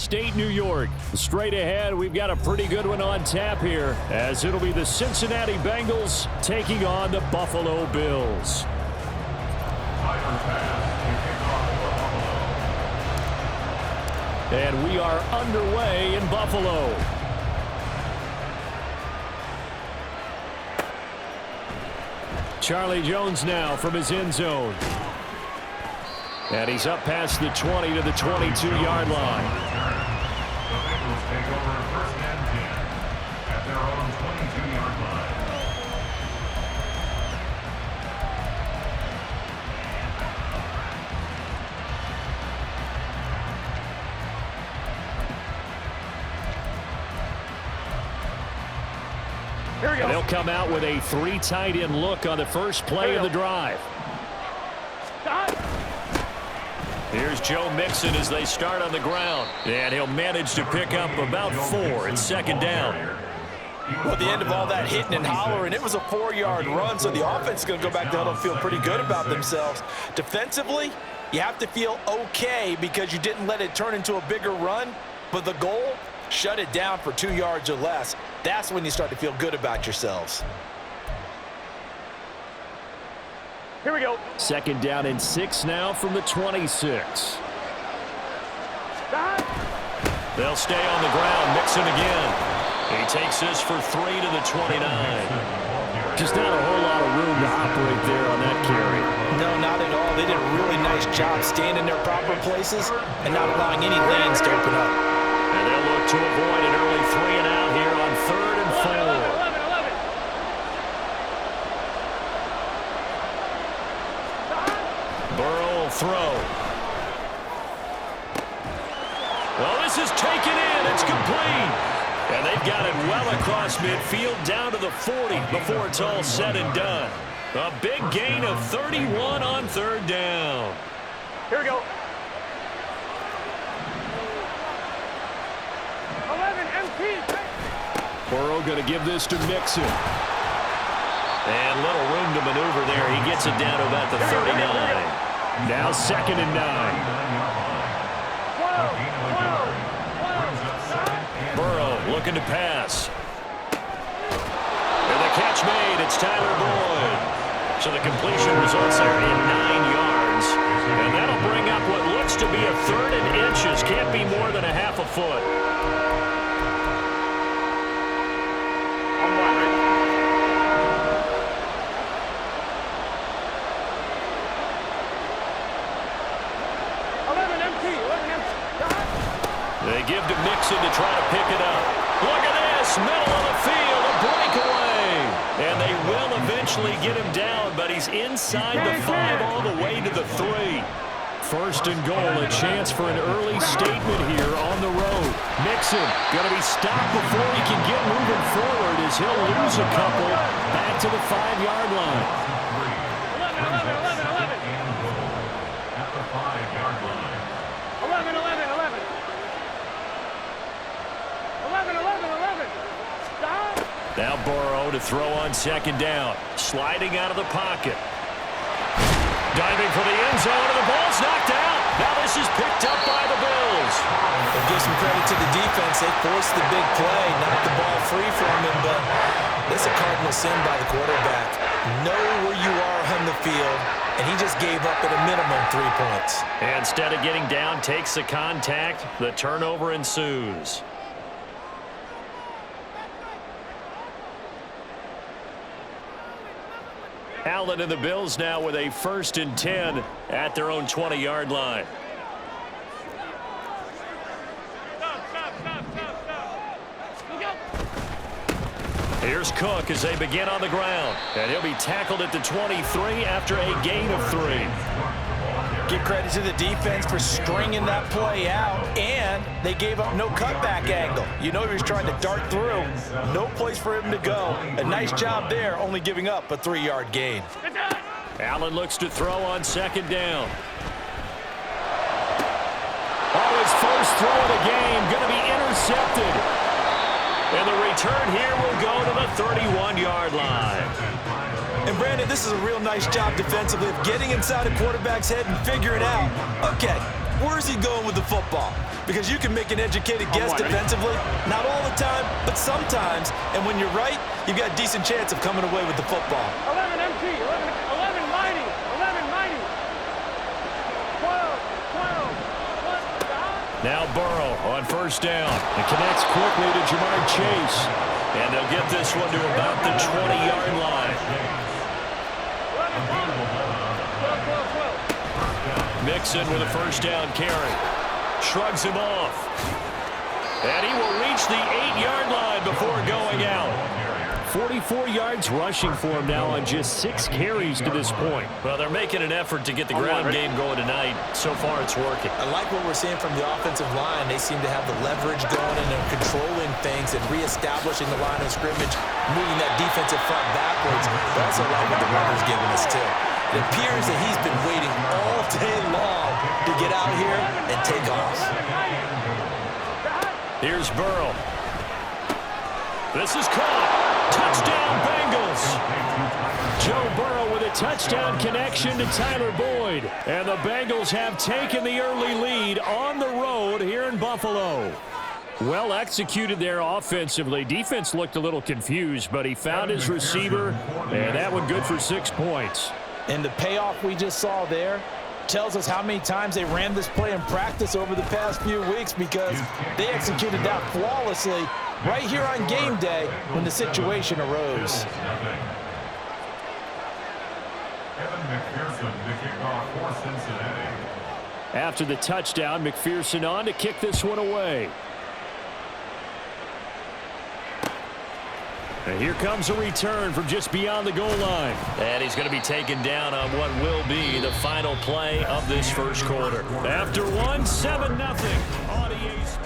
upstate New York. Straight ahead, we've got a pretty good one on tap here, as it'll be the Cincinnati Bengals taking on the Buffalo Bills. And we are underway in Buffalo. Charlie Jones now from his end zone. And he's up past the 20 to the 22-yard line. The Bengals take over first and 10 at their own 22-yard line. Here we go. They'll come out with a 3 tight end look on the first play of the drive. Here's Joe Mixon as they start on the ground. And he'll manage to pick up about 4. It's second down. Well, at the end of all that hitting and hollering, it was a 4-yard run, so the offense is going to go back down and feel pretty good about themselves. Defensively, you have to feel okay because you didn't let it turn into a bigger run, but the goal, shut it down for 2 yards or less. That's when you start to feel good about yourselves. Here we go. Second down and 6 now from the 26. They'll stay on the ground. Mixon again. He takes this for 3 to the 29. Just not a whole lot of room to operate there on that carry. No, not at all. They did a really nice job staying in their proper places and not allowing any lanes to open up. And they'll look to avoid an early 3 and out here on 3rd and 4. Burrow will throw. Well, this is taken in. It's complete. And they've got it well across midfield down to the 40 before it's all said and done. A big gain of 31 on 3rd down. Here we go. 11 MP. Burrow going to give this to Mixon. And little room to maneuver there. He gets it down to about the 39. Now 2nd and 9. Burrow looking to pass. And the catch made. It's Tyler Boyd. So the completion results there in 9 yards. And that'll bring up what looks to be a 3rd and inches. Can't be more than a half a foot. They give to Mixon to try to pick it up. Look at this, middle of the field, a breakaway. And they will eventually get him down, but he's inside the 5 all the way to the 3. 1st and goal, a chance for an early statement here on the road. Mixon going to be stopped before he can get moving forward as he'll lose a couple back to the 5-yard line. 11. At the 5-yard line. 11. 11. Stop. Now Burrow to throw on 2nd down. Sliding out of the pocket. Diving for the end zone, and the ball's knocked out. Now this is picked up by the Bills. We'll give some credit to the defense. They forced the big play, knocked the ball free from him, but it's a cardinal sin by the quarterback. Know where you are on the field, and he just gave up at a minimum 3 points. And instead of getting down, takes the contact. The turnover ensues. Allen and the Bills now with a 1st and 10 at their own 20-yard line. Here's Cook as they begin on the ground. And he'll be tackled at the 23 after a gain of 3. Give credit to the defense for stringing that play out, and they gave up no cutback angle. You know he was trying to dart through. No place for him to go. A nice job there, only giving up a 3-yard gain. Allen looks to throw on 2nd down. Oh, his first throw of the game going to be intercepted. And the return here will go to the 31-yard line. And Brandon, this is a real nice job defensively of getting inside a quarterback's head and figuring out, okay, Where's he going with the football? Because you can make an educated guess defensively, not all the time, but sometimes. And when you're right, you've got a decent chance of coming away with the football. 11 MT, 11 mighty, 11 mighty. 12. Now Burrow on first down. It connects quickly to Jamar Chase. And they'll get this one to about the 20-yard line. 12. Mixon with a first down carry. Shrugs him off. And he will reach the 8-yard line before going out. 44 yards rushing for him now on just 6 carries to this point. Well, they're making an effort to get the ground game going tonight. So far, it's working. I like what we're seeing from the offensive line. They seem to have the leverage going and they're controlling things and reestablishing the line of scrimmage, moving that defensive front backwards. But also like what the runner's giving us, too. It appears that he's been waiting all day long to get out here and take off. Here's Burrow. This is caught. Touchdown, Bengals. Joe Burrow with a touchdown connection to Tyler Boyd. And the Bengals have taken the early lead on the road here in Buffalo. Well executed there offensively. Defense looked a little confused, but he found his receiver, and that one good for 6 points. And the payoff we just saw there tells us how many times they ran this play in practice over the past few weeks, because they executed that flawlessly right here on game day when the situation arose. Kevin McPherson to kick off for Cincinnati. After the touchdown, McPherson on to kick this one away. And here comes a return from just beyond the goal line. And he's going to be taken down on what will be the final play of this first quarter. After one, 7-0. Audience.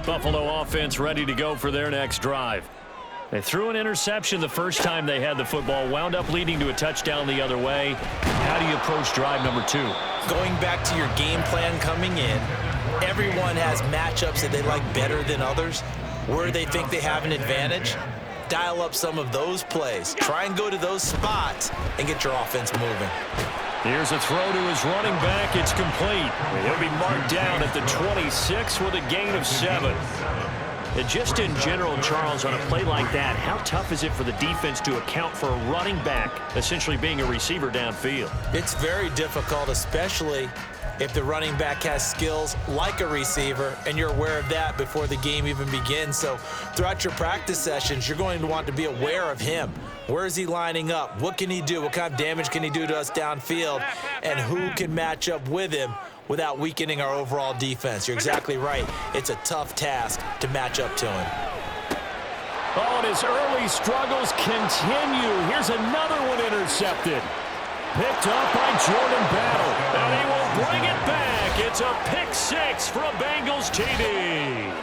Buffalo offense ready to go for their next drive. They threw an interception the first time they had the football, wound up leading to a touchdown the other way. How do you approach drive number 2? Going back to your game plan coming in, everyone has matchups that they like better than others. Where they think they have an advantage, dial up some of those plays. Try and go to those spots and get your offense moving. Here's a throw to his running back. It's complete. He'll be marked down at the 26 with a gain of 7. And just in general, Charles, on a play like that, how tough is it for the defense to account for a running back essentially being a receiver downfield? It's very difficult, especially if the running back has skills like a receiver, and you're aware of that before the game even begins. So throughout your practice sessions, you're going to want to be aware of him. Where is he lining up? What can he do? What kind of damage can he do to us downfield? And who can match up with him without weakening our overall defense? You're exactly right. It's a tough task to match up to him. Oh, and his early struggles continue. Here's another one intercepted. Picked up by Jordan Battle. And he will bring it back. It's a pick 6 for a Bengals TD.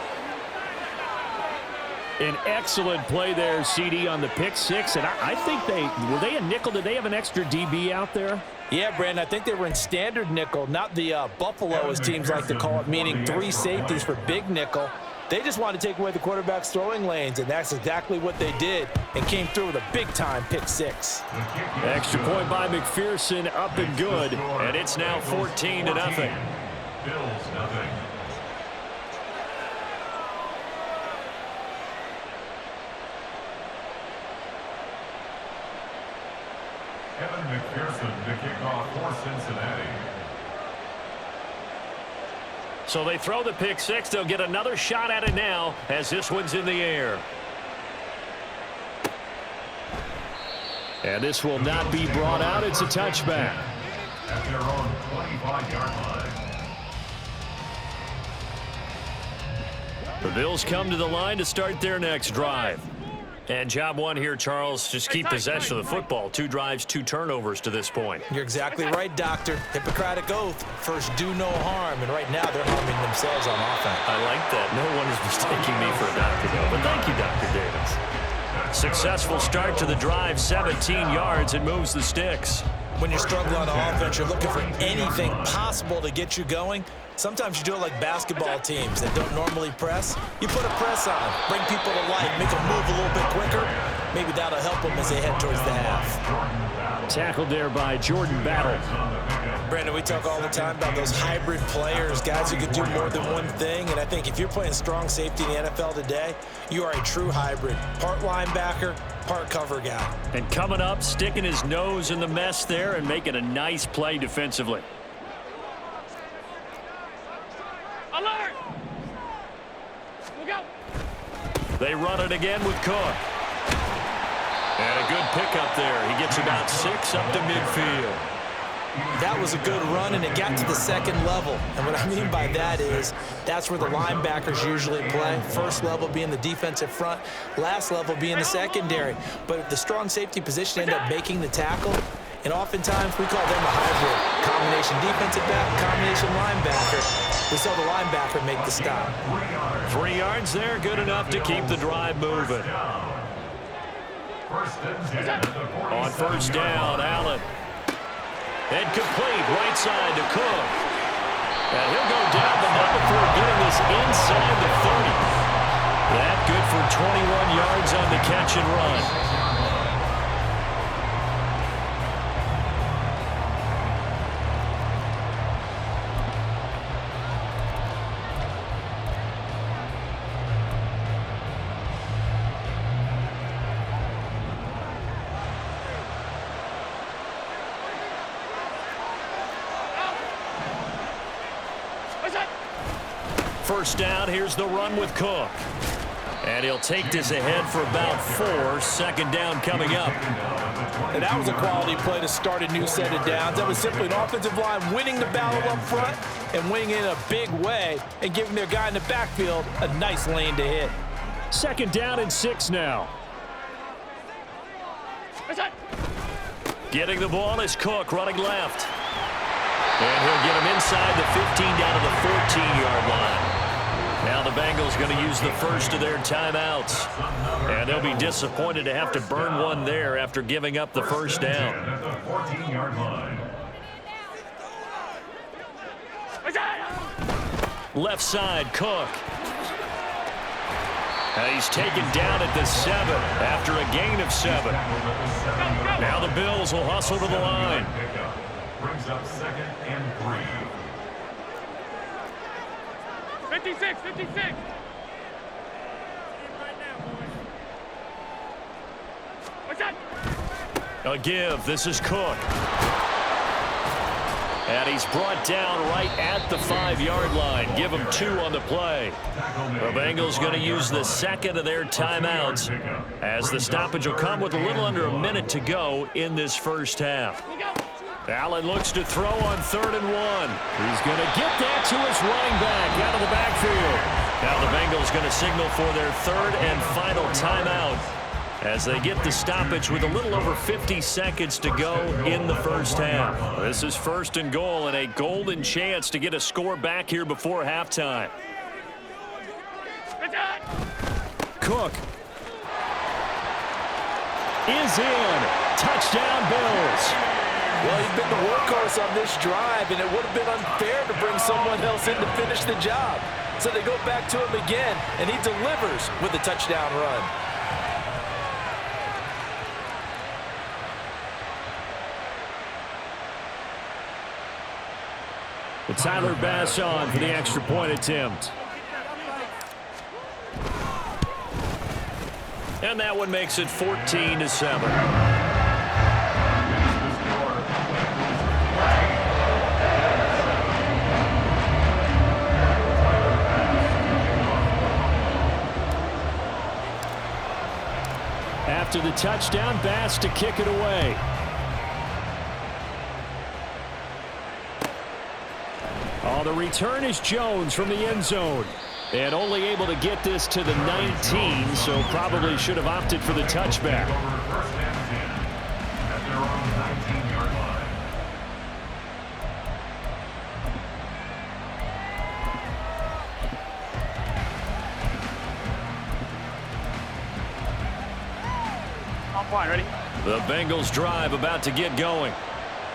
An excellent play there, CD, on the pick 6. And I think were they a nickel? Did they have an extra DB out there? Yeah, Brandon, I think they were in standard nickel, not the Buffalo, as teams like to call it, meaning 3 safeties for big nickel. They just wanted to take away the quarterback's throwing lanes, and that's exactly what they did, and came through with a big-time pick 6. Extra point by McPherson, up and good, and it's now 14-0. Bills 0. Kevin McPherson to kick off for Cincinnati. So they throw the pick 6. They'll get another shot at it now as this one's in the air. And this will not be brought out. It's a touchback. At their own 25-yard line. The Bills come to the line to start their next drive. And job one here, Charles, just keep possession of the football. 2 drives, 2 turnovers to this point. You're exactly right, Doctor. Hippocratic oath. First, do no harm. And right now, they're harming themselves on offense. I like that. No one is mistaking me for a doctor, though. But thank you, Dr. Davis. Successful start to the drive, 17 yards. It moves the sticks. When you're struggling on offense, you're looking for anything possible to get you going. Sometimes you do it like basketball teams that don't normally press. You put a press on, bring people to life, make them move a little bit quicker. Maybe that'll help them as they head towards the half. Tackled there by Jordan Battle. Brandon, we talk all the time about those hybrid players, guys who can do more than one thing. And I think if you're playing strong safety in the NFL today, you are a true hybrid. Part linebacker, part cover guy. And coming up, sticking his nose in the mess there and making a nice play defensively. Alert! Look out! They run it again with Cook. And a good pickup there. He gets about 6 up to midfield. That was a good run, and it got to the second level. And what I mean by that is that's where the linebackers usually play. First level being the defensive front, last level being the secondary. But the strong safety position ended up making the tackle, and oftentimes we call them a hybrid. Combination defensive back, combination linebacker. We saw the linebacker make the stop. 3 yards there, good enough to keep the drive moving. On first down, Allen. And complete, right side to Cook. And he'll go down, but not before getting this inside the 30. That good for 21 yards on the catch and run. First down, here's the run with Cook. And he'll take this ahead for about 4. Second down coming up. And that was a quality play to start a new set of downs. That was simply an offensive line winning the battle up front and winning it in a big way and giving their guy in the backfield a nice lane to hit. Second down and 6 now. Getting the ball is Cook running left. And he'll get him inside the 15 down to the 14-yard line. Now the Bengals going to use the first of their timeouts. And they'll be disappointed to have to burn one there after giving up the first down. At the 14-yard line. Left side, Cook. And he's taken down at the 7 after a gain of 7. Now the Bills will hustle to the line. Brings up 2nd and 3. 56, 56. What's that? A give. This is Cook. And he's brought down right at the 5-yard line. Give him 2 on the play. The Bengals going to use the second of their timeouts as the stoppage will come with a little under a minute to go in this first half. Allen looks to throw on 3rd and 1. He's going to get that to his running back out of the backfield. Now the Bengals going to signal for their 3rd and final timeout as they get the stoppage with a little over 50 seconds to go in the first half. This is 1st and goal and a golden chance to get a score back here before halftime. Cook is in. Touchdown, Bills. Well, he's been the workhorse on this drive, and it would have been unfair to bring someone else in to finish the job. So they go back to him again, and he delivers with a touchdown run. But Tyler Bass on for the extra point attempt. And that one makes it 14-7. After the touchdown, Bass to kick it away. Oh, the return is Jones from the end zone. And only able to get this to the 19, so probably should have opted for the touchback. First and 10 at their own 19-yard line. I'm fine, ready? The Bengals drive about to get going.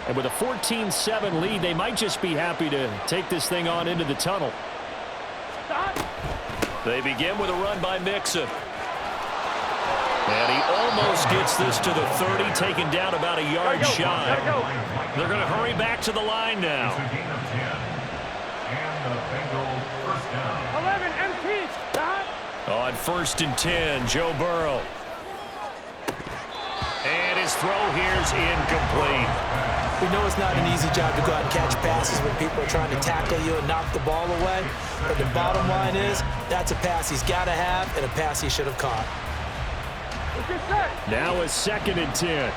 And with a 14-7 lead, they might just be happy to take this thing on into the tunnel. They begin with a run by Mixon. And he almost gets this to the 30, taken down about a yard shy. They're going to hurry back to the line now. It's a gain of 10. And the Bengals first down. 11, MT. On 1st and 10, Joe Burrow. And his throw here's incomplete. We know it's not an easy job to go out and catch passes when people are trying to tackle you and knock the ball away. But the bottom line is, that's a pass he's got to have and a pass he should have caught. Now a 2nd and 10.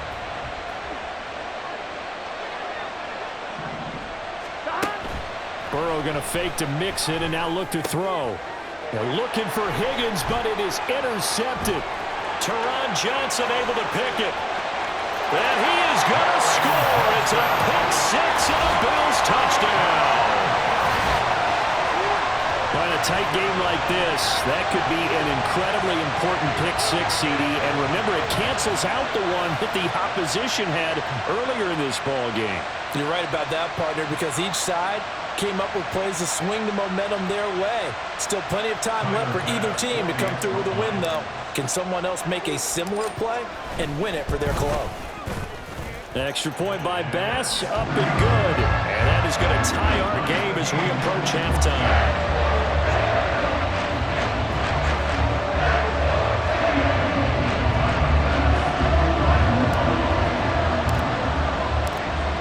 Burrow going to fake to Mixon and now look to throw. They're looking for Higgins, but it is intercepted. Teron Johnson able to pick it. And he is going to score. It's a pick 6 and a Bills touchdown. Well, in a tight game like this, that could be an incredibly important pick 6, CD. And remember, it cancels out the one that the opposition had earlier in this ball game. You're right about that, partner, because each side came up with plays to swing the momentum their way. Still plenty of time left for either team to come through with a win, though. Can someone else make a similar play and win it for their club? Extra point by Bass, up and good. And that is going to tie our game as we approach halftime.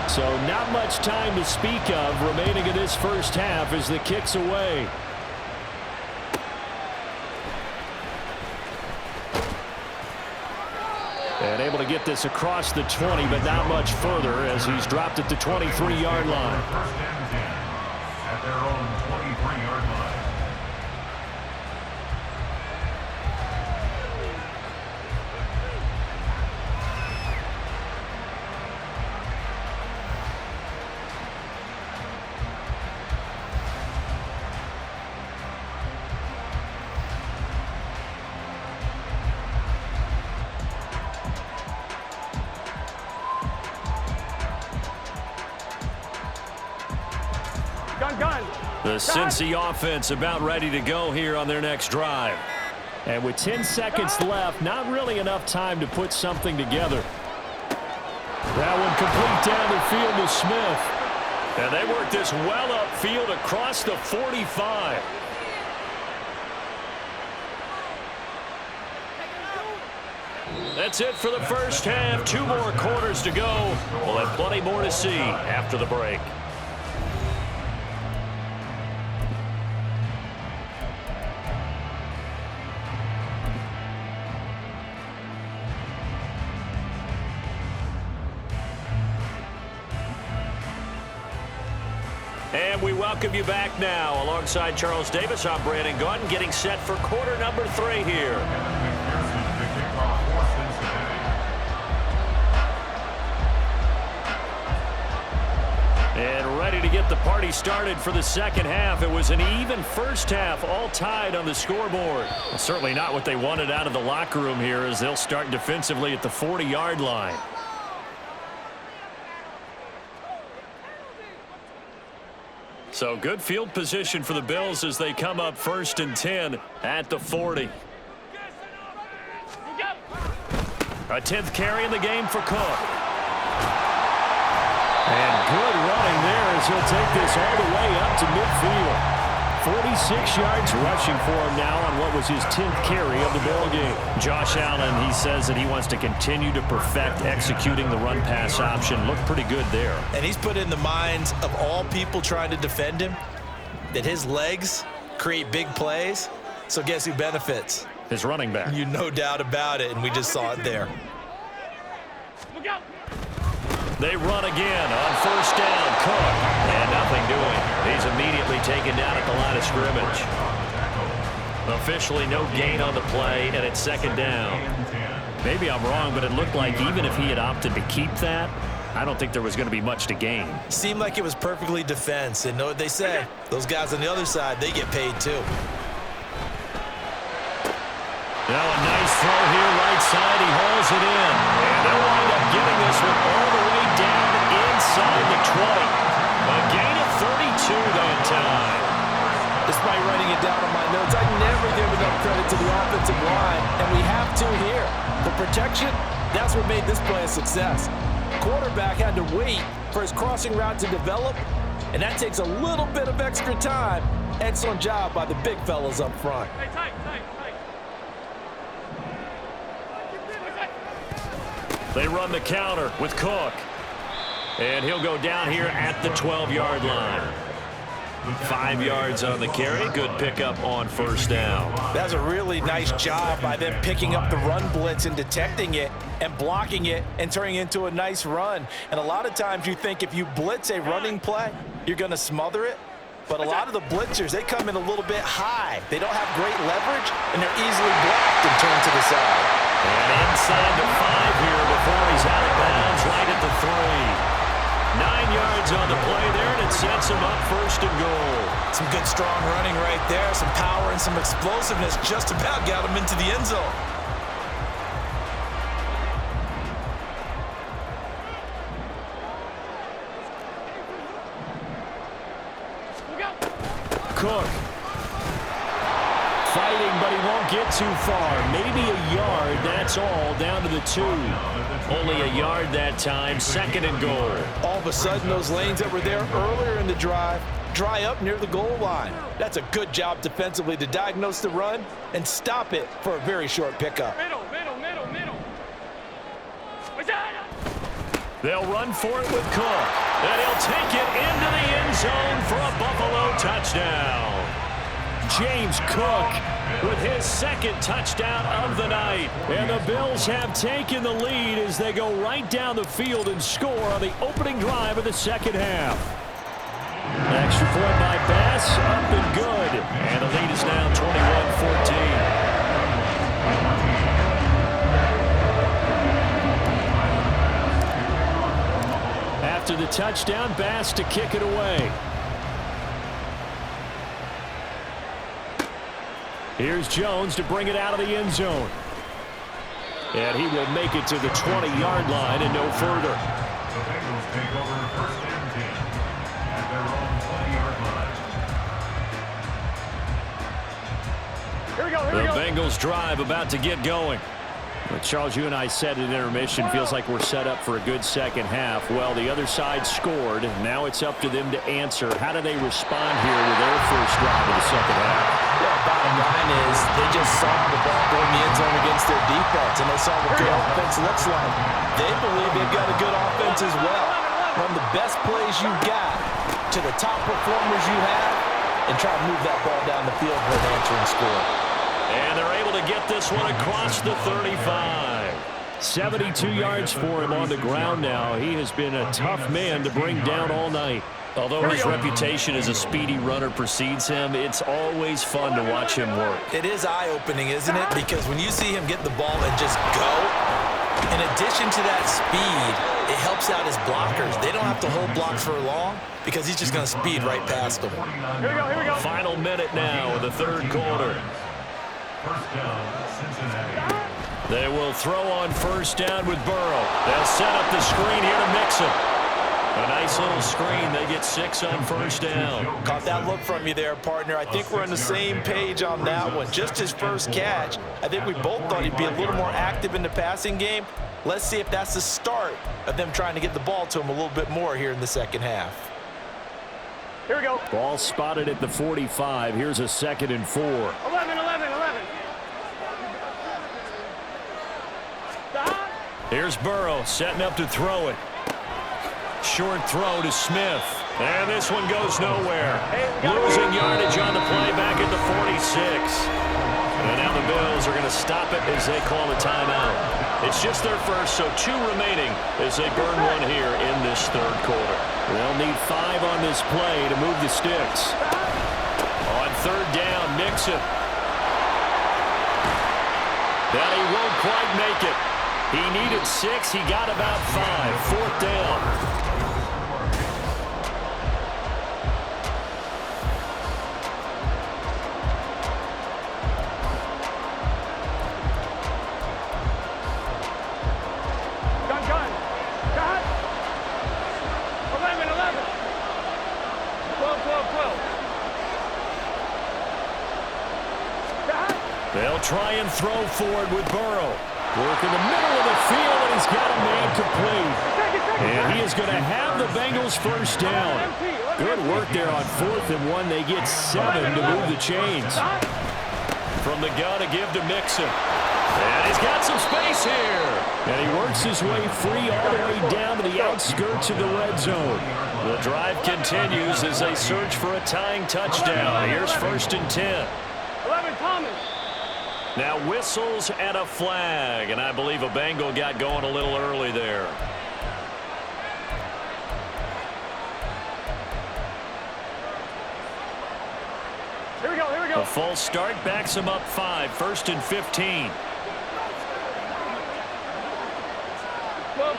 So not much time to speak of remaining in this first half as the kick's away. And able to get this across the 20, but not much further as he's dropped at the 23-yard line. First and 10 at their own 23-yard line. The Cincy offense about ready to go here on their next drive. And with 10 seconds left, not really enough time to put something together. That one complete down the field to Smith. And they work this well upfield across the 45. That's it for the first half. 2 more quarters to go. We'll have plenty more to see after the break. And we welcome you back now. Alongside Charles Davis, I'm Brandon Gaudin, getting set for quarter number 3 here. And ready to get the party started for the second half. It was an even first half, all tied on the scoreboard. Well, certainly not what they wanted out of the locker room here as they'll start defensively at the 40-yard line. So good field position for the Bills as they come up 1st and 10 at the 40. A 10th carry in the game for Cook. And good running there as he'll take this all the way up to midfield. 46 yards rushing for him now on what was his 10th carry of the ball game. Josh Allen, he says that he wants to continue to perfect executing the run-pass option. Looked pretty good there. And he's put in the minds of all people trying to defend him that his legs create big plays. So guess who benefits? His running back. You no doubt about it, and we just saw it there. Look out. They run again on 1st down. Cook. And nothing doing. He's immediately taken down at the line of scrimmage. Officially no gain on the play, and it's 2nd down. Maybe I'm wrong, but it looked like even if he had opted to keep that, I don't think there was going to be much to gain. Seemed like it was perfectly defense, and know what they say. Those guys on the other side, they get paid too. Now a nice throw here, right side. He hauls it in. And they'll wind up getting this one all the way down inside A gain of 32 that time. Despite writing it down on my notes, I never give enough credit to the offensive line, and we have to here. The protection, that's what made this play a success. Quarterback had to wait for his crossing route to develop, and that takes a little bit of extra time. Excellent job by the big fellas up front. Hey, tight. They run the counter with Cook. And he'll go down here at the 12-yard line. 5 yards on the carry. Good pickup on first down. That's a really nice job by them picking up the run blitz and detecting it and blocking it and turning it into a nice run. And a lot of times you think if you blitz a running play, you're going to smother it. But a lot of the blitzers, they come in a little bit high. They don't have great leverage, and they're easily blocked and turned to the side. And inside the 5 here before he's out of bounds right at the 3. 9 yards on the play there, and it sets him up first and goal. Some good, strong running right there. Some power and some explosiveness just about got him into the end zone. Cook. Fighting, but he won't get too far. Maybe a yard, that's all, down to the 2. Only a yard that time, 2nd and goal. All of a sudden, those lanes that were there earlier in the drive dry up near the goal line. That's a good job defensively to diagnose the run and stop it for a very short pickup. Middle. They'll run for it with Cook. And he'll take it into the end zone for a Buffalo touchdown. James Cook with his 2nd touchdown of the night. And the Bills have taken the lead as they go right down the field and score on the opening drive of the second half. Extra point by Bass, up and good. And the lead is now 21-14. After the touchdown, Bass to kick it away. Here's Jones to bring it out of the end zone. And he will make it to the 20-yard line and no further. The Bengals take over first and 10 at their own 20-yard line. Here we go. The Bengals drive about to get going. But Charles, you and I said at intermission, feels like we're set up for a good second half. Well, the other side scored. Now it's up to them to answer. How do they respond here with their first drive of the second half? Well, bottom line is they just saw the ball go in the end zone against their defense, and they saw what good offense looks like. They believe they've got a good offense as well. Run the best plays you've got to the top performers you have and try to move that ball down the field for an answering score. And they're able to get this one across the 35. 72 yards for him on the ground now. He has been a tough man to bring down all night. Although his reputation as a speedy runner precedes him, it's always fun to watch him work. It is eye-opening, isn't it? Because when you see him get the ball and just go, in addition to that speed, it helps out his blockers. They don't have to hold blocks for long because he's just going to speed right past them. Here we go. Final minute now of the third quarter. First down, Cincinnati. They will throw on first down with Burrow. They'll set up the screen here to mix him. A nice little screen. They get 6 on first down. Caught that look from you there, partner. I think we're on the same page on that one. Just his first catch. I think we both thought he'd be a little more active in the passing game. Let's see if that's the start of them trying to get the ball to him a little bit more here in the second half. Here we go. Ball spotted at the 45. Here's a 2nd and 4. 11. Here's Burrow setting up to throw it. Short throw to Smith. And this one goes nowhere. Losing yardage on the play back at the 46. And now the Bills are going to stop it as they call a timeout. It's just their first, so 2 remaining as they burn one here in this third quarter. They'll need 5 on this play to move the sticks. On third down, Nixon. But he won't quite make it. He needed 6. He got about 5. 4th down. Gun. 11. try and throw forward with Burrow. Work in the middle of the field, and he's got a man complete. And he is going to have the Bengals first down. Good work there on 4th and 1. They get 7 to move the chains. From the gun to give to Mixon. And he's got some space here. And he works his way free all the way down to the outskirts of the red zone. The drive continues as they search for a tying touchdown. Here's 1st and 10. 11, Thomas. Now whistles and a flag. And I believe a Bengal got going a little early there. Here we go, here we go. A false start backs him up 5. 1st and 15.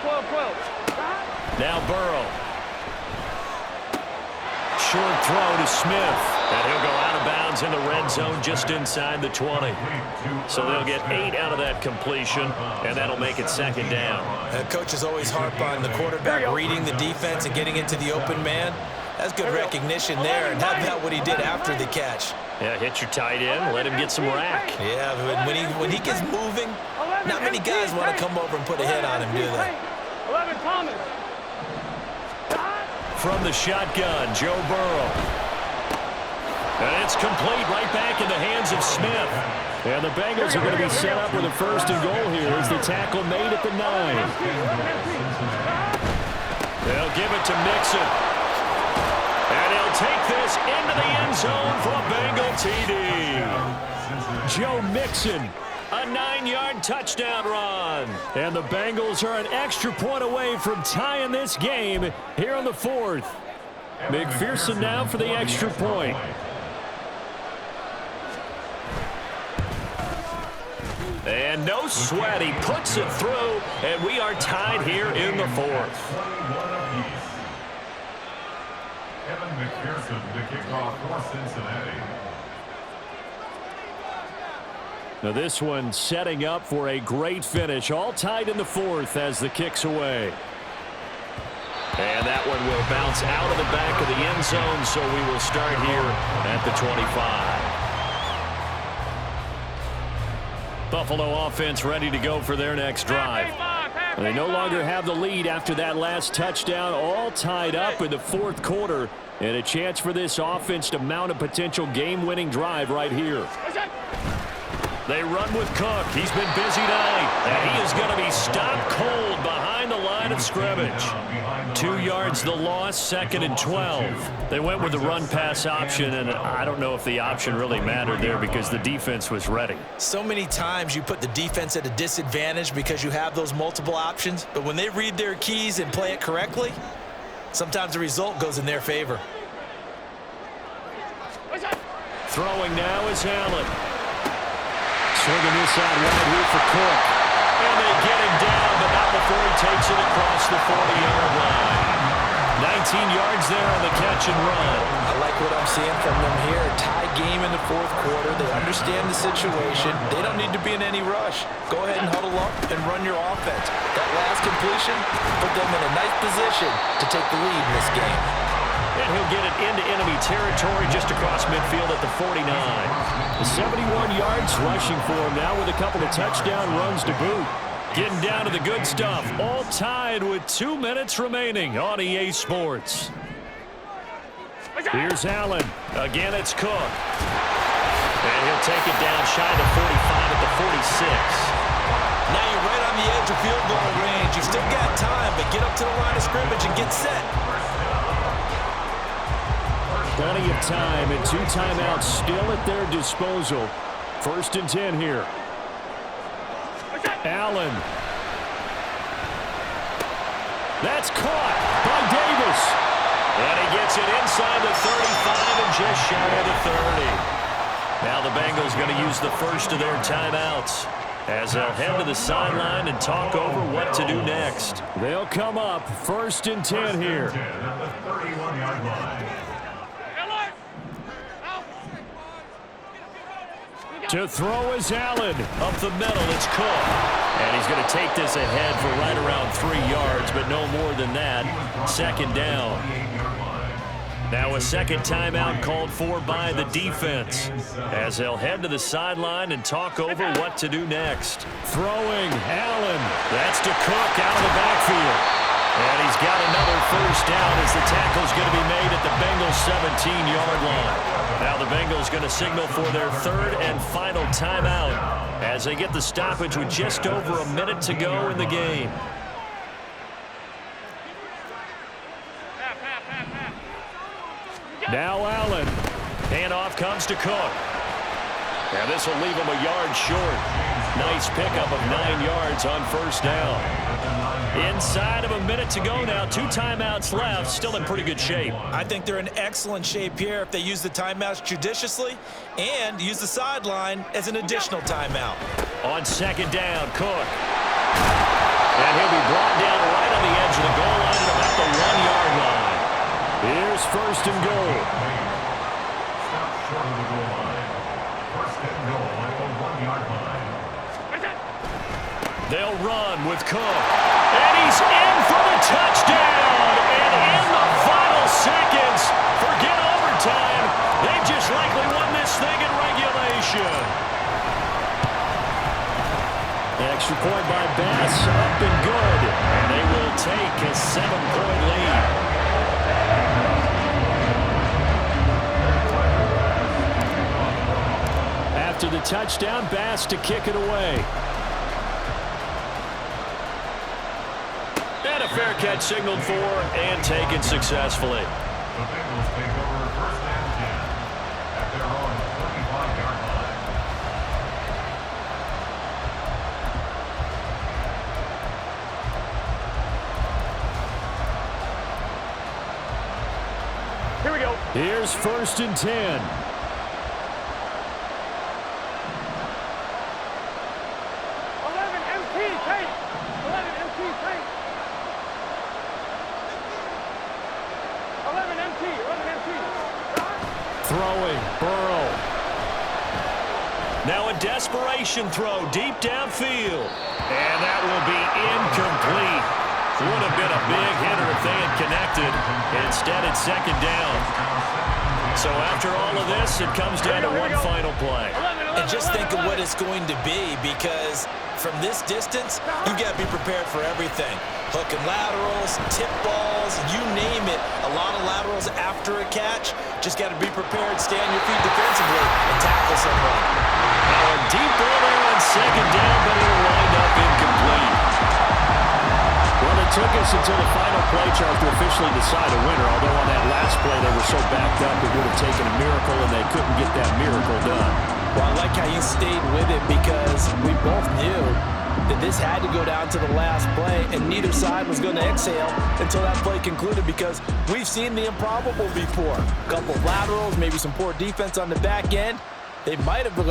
12. Now Burrow. Short throw to Smith. And he'll go out of bounds in the red zone just inside the 20. So they'll get 8 out of that completion, and that'll make it 2nd down. Coaches always harp on the quarterback reading the defense and getting into the open man. That's good recognition there, and how about what he did after the catch? Yeah, hit your tight end, let him get some rack. Yeah, when he gets moving, not many guys want to come over and put a hit on him, do they? 11, Thomas. From the shotgun, Joe Burrow. And it's complete right back in the hands of Smith. And the Bengals are going to be set up with a 1st and goal here as the tackle made at the 9. They'll give it to Mixon. And he'll take this into the end zone for a Bengal TD. Joe Mixon, a 9-yard touchdown run. And the Bengals are an extra point away from tying this game here on the 4th. McPherson now for the extra point. And no sweat, he puts it through, and we are tied here in the 4th. Evan McPherson to kick off for Cincinnati. Now this one setting up for a great finish, all tied in the 4th as the kick's away. And that one will bounce out of the back of the end zone, so we will start here at the 25. Buffalo offense ready to go for their next drive. And they no longer have the lead after that last touchdown, all tied up in the 4th quarter, and a chance for this offense to mount a potential game-winning drive right here. They run with Cook. He's been busy tonight, and he is going to be stopped cold behind the line of scrimmage. 2 yards the loss, 2nd and 12. They went with the run-pass option, and I don't know if the option really mattered there because the defense was ready. So many times you put the defense at a disadvantage because you have those multiple options, but when they read their keys and play it correctly, sometimes the result goes in their favor. Throwing now is Allen. Swinging this out wide here for Cook. And they get him down, but not before he takes it across the 40-yard line. 19 yards there on the catch and run. I like what I'm seeing from them here. Tie game in the 4th quarter. They understand the situation. They don't need to be in any rush. Go ahead and huddle up and run your offense. That last completion put them in a nice position to take the lead in this game. And he'll get it into enemy territory just across midfield at the 49. 71 yards rushing for him now with a couple of touchdown runs to boot. Getting down to the good stuff. All tied with 2 minutes remaining on EA Sports. Here's Allen. Again, it's Cook. And he'll take it down shy of the 45 at the 46. Now you're right on the edge of field goal range. You've still got time, but get up to the line of scrimmage and get set. Plenty of time and 2 timeouts still at their disposal. 1st and 10 here. Allen. That's caught by Davis. And he gets it inside the 35 and just shy of the 30. Now the Bengals going to use the first of their timeouts as they'll head to the sideline and talk over what to do next. They'll come up 1st and 10 here. At the 31-yard line. To throw is Allen. Up the middle, it's Cook. And he's going to take this ahead for right around 3 yards, but no more than that. 2nd down. Now a second timeout called for by the defense as they'll head to the sideline and talk over what to do next. Throwing, Allen. That's to Cook out of the backfield. And he's got another first down as the tackle's going to be made at the Bengals 17-yard line. Now the Bengals going to signal for their third and final timeout as they get the stoppage with just over a minute to go in the game. Now Allen. Handoff comes to Cook. And this will leave him a yard short. Nice pickup of 9 yards on first down. Inside of a minute to go now. 2 timeouts left. Still in pretty good shape. I think they're in excellent shape here if they use the timeouts judiciously and use the sideline as an additional timeout. On second down, Cook. And he'll be brought down right on the edge of the goal line at about the 1-yard line. Here's first and goal. Stop short of the goal line. First and goal at the 1-yard line. They'll run with Cook. And he's in for the touchdown. And in the final seconds, forget overtime. They just likely won this thing in regulation. Extra point by Bass, up and good. And they will take a 7-point lead. After the touchdown, Bass to kick it away. And a fair catch signaled for and taken successfully. The Bengals take over first and 10 at their own 35-yard line. Here we go. Here's first and 10. 11 MT, take. 11 MT, take. 11 MT, 11 MT. Throwing, Burrow. Now a desperation throw deep downfield. And that will be incomplete. Would have been a big hitter if they had connected. Instead, it's second down. So after all of this, it comes down to one final play. And just think of what it's going to be, because from this distance, you've got to be prepared for everything. Hook and laterals, tip balls, you name it. A lot of laterals after a catch. Just got to be prepared, stay on your feet defensively, and tackle someone. Now a deep ball there on second down, but it'll wind up incomplete. Well, it took us until the final play chart to officially decide a winner, although on that last play they were so backed up it would have taken a miracle, and they couldn't get that miracle done. Well, I like how you stayed with it, because we both knew that this had to go down to the last play, and neither side was going to exhale until that play concluded, because we've seen the improbable before. A couple of laterals, maybe some poor defense on the back end. They might have